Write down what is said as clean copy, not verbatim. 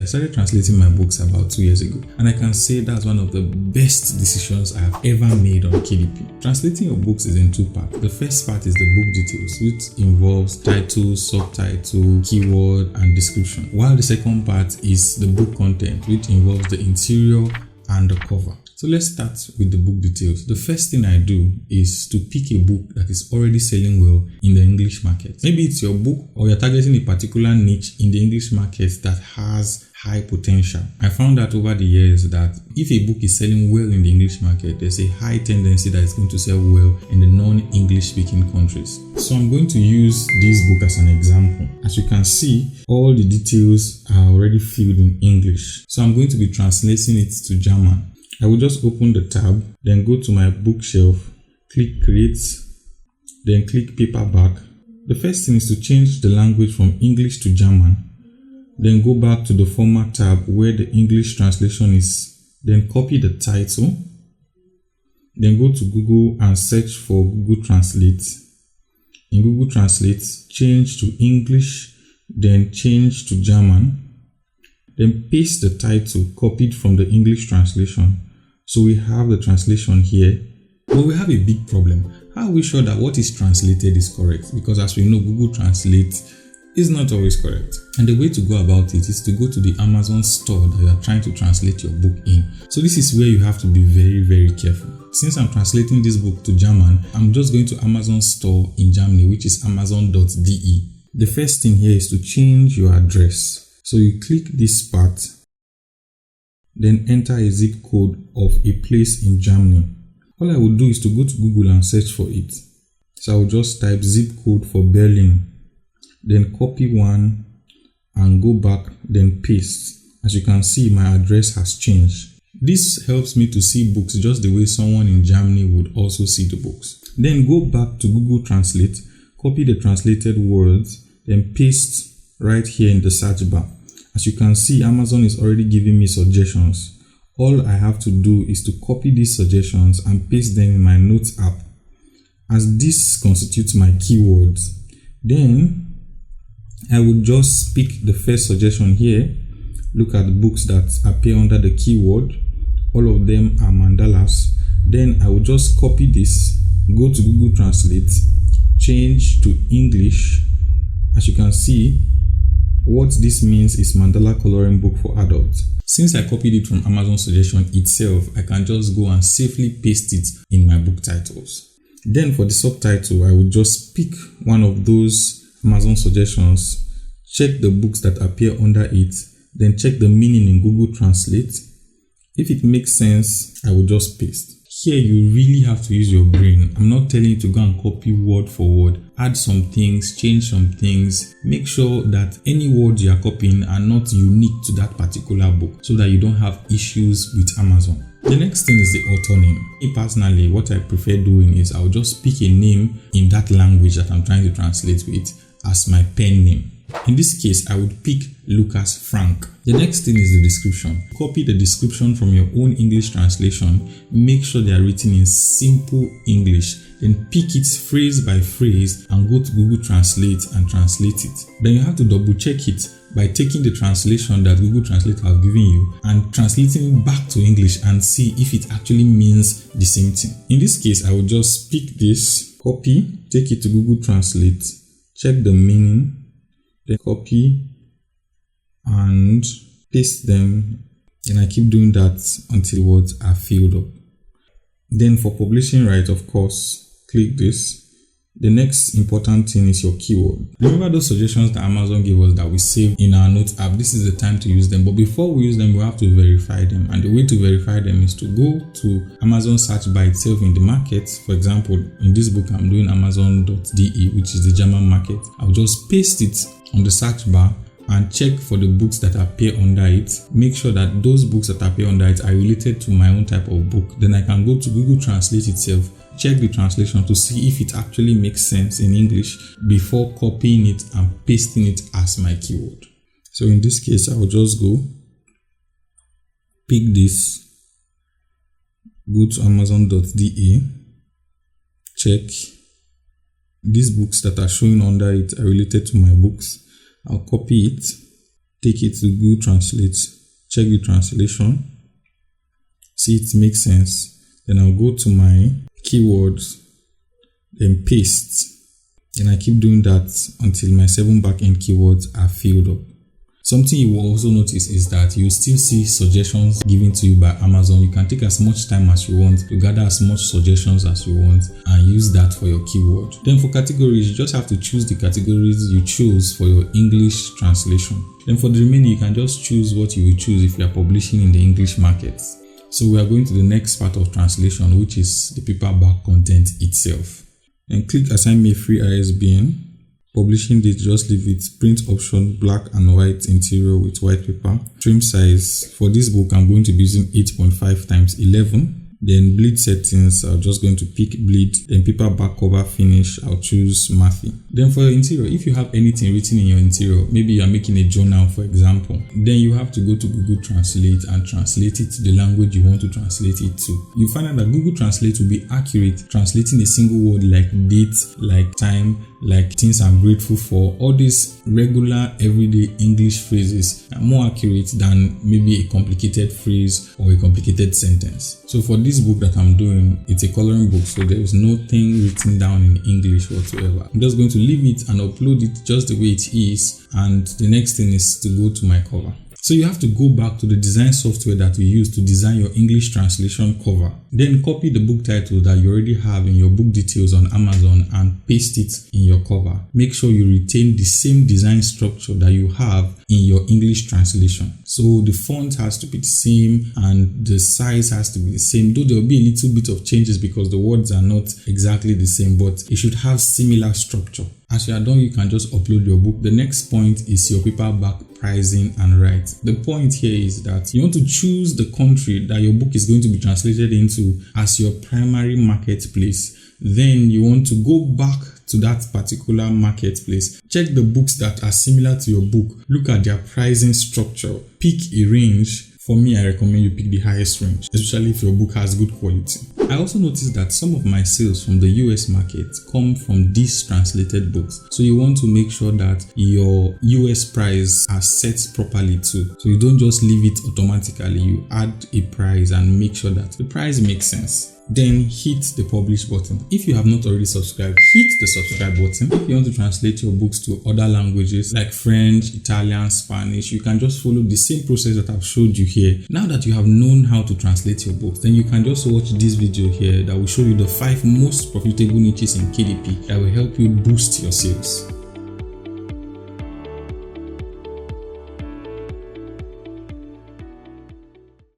started translating my books about 2 years ago, and I can say that's one of the best decisions I have ever made on KDP. Translating your books is in 2 parts. The first part is the book details, which involves title, subtitle, keyword, and description, while the second part is the book content, which involves the interior and the cover. So let's start with the book details. The first thing I do is to pick a book that is already selling well in the English market. Maybe it's your book, or you're targeting a particular niche in the English market that has high potential. I found out over the years that if a book is selling well in the English market, there's a high tendency that it's going to sell well in the non-English speaking countries. So I'm going to use this book as an example. As you can see, all the details are already filled in English. So I'm going to be translating it to German. I will just open the tab, then go to my bookshelf, click create, then click paperback. The first thing is to change the language from English to German. Then go back to the format tab where the English translation is. Then copy the title. Then go to Google and search for Google Translate. In Google Translate, change to English, then change to German. Then paste the title copied from the English translation. So we have the translation here, but we have a big problem. How are we sure that what is translated is correct? Because as we know, Google Translate is not always correct. And the way to go about it is to go to the Amazon store that you are trying to translate your book in. So this is where you have to be very, very careful. Since I'm translating this book to German, I'm just going to Amazon store in Germany, which is amazon.de. The first thing here is to change your address. So you click this part, then enter a zip code of a place in Germany. All I will do is to go to Google and search for it. So I will just type zip code for Berlin, then copy one and go back, then paste. As you can see, my address has changed. This helps me to see books just the way someone in Germany would also see the books. Then go back to Google Translate, copy the translated words, then paste right here in the search bar. As you can see, Amazon is already giving me suggestions. All I have to do is to copy these suggestions and paste them in my Notes app, as this constitutes my keywords. Then I will just pick the first suggestion here. Look at the books that appear under the keyword. All of them are mandalas. Then I will just copy this, go to Google Translate, change to English. As you can see, what this means is mandala coloring book for adults. Since I copied it from Amazon suggestion itself, I can just go and safely paste it in my book titles. Then for the subtitle, I will just pick one of those Amazon suggestions, check the books that appear under it, then check the meaning in Google Translate. If it makes sense, I will just paste. Here you really have to use your brain. I'm not telling you to go and copy word for word. Add some things, change some things. Make sure that any words you are copying are not unique to that particular book so that you don't have issues with Amazon. The next thing is the author name. Me personally, what I prefer doing is I'll just pick a name in that language that I'm trying to translate with as my pen name. In this case, I would pick Lucas Frank. The next thing is the description. Copy the description from your own English translation. Make sure they are written in simple English. Then pick it phrase by phrase and go to Google Translate and translate it. Then you have to double check it by taking the translation that Google Translate has given you and translating it back to English and see if it actually means the same thing. In this case, I will just pick this, copy, take it to Google Translate, check the meaning, then copy and paste them. And I keep doing that until words are filled up. Then for publishing right, of course, click this. The next important thing is your keyword. Remember those suggestions that Amazon gave us that we saved in our Notes app? This is the time to use them. But before we use them, we have to verify them. And the way to verify them is to go to Amazon search by itself in the market. For example, in this book, I'm doing amazon.de, which is the German market. I'll just paste it on the search bar and check for the books that appear under it. Make sure that those books that appear under it are related to my own type of book. Then I can go to Google Translate itself, check the translation to see if it actually makes sense in English before copying it and pasting it as my keyword. So in this case, I will just go, pick this, go to amazon.de, check these books that are showing under it are related to my books. I'll copy it, take it to Google Translate, check the translation, see it makes sense. Then I'll go to my keywords, then paste. Then I keep doing that until my 7 backend keywords are filled up. Something you will also notice is that you still see suggestions given to you by Amazon. You can take as much time as you want to gather as much suggestions as you want and use that for your keyword. Then for categories, you just have to choose the categories you choose for your English translation. Then for the remaining, you can just choose what you will choose if you are publishing in the English market. So we are going to the next part of translation, which is the paperback content itself. And click assign me a free ISBN. Publishing date, just leave it. Print option, black and white interior with white paper. Trim size, for this book I'm going to be using 8.5 times 11. Then bleed settings, I'm just going to pick bleed. Then paperback cover finish, I'll choose Matthew. Then for your interior, if you have anything written in your interior, maybe you're making a journal for example, then you have to go to Google Translate and translate it to the language you want to translate it to. You find out that Google Translate will be accurate translating a single word like date, like time, like things I'm grateful for. All these regular everyday English phrases are more accurate than maybe a complicated phrase or a complicated sentence. So for this book that I'm doing, it's a coloring book, so there is nothing written down in English whatsoever. I'm just going to leave it and upload it just the way it is, and the next thing is to go to my cover. So you have to go back to the design software that you use to design your English translation cover. Then copy the book title that you already have in your book details on Amazon and paste it in your cover. Make sure you retain the same design structure that you have in your English translation. So the font has to be the same and the size has to be the same, though there will be a little bit of changes because the words are not exactly the same, but it should have similar structure. As you are done, you can just upload your book. The next point is your paperback pricing and rights. The point here is that you want to choose the country that your book is going to be translated into as your primary marketplace. Then you want to go back to that particular marketplace. Check the books that are similar to your book. Look at their pricing structure. Pick a range. For me, I recommend you pick the highest range, especially if your book has good quality. I also noticed that some of my sales from the US market come from these translated books. So you want to make sure that your US price are set properly too. So you don't just leave it automatically. You add a price and make sure that the price makes sense. Then hit the publish button. If you have not already subscribed, hit the subscribe button. If you want to translate your books to other languages like French, Italian, Spanish, you can just follow the same process that I've showed you here. Now that you have known how to translate your books, then you can just watch this video here that will show you the 5 most profitable niches in KDP that will help you boost your sales.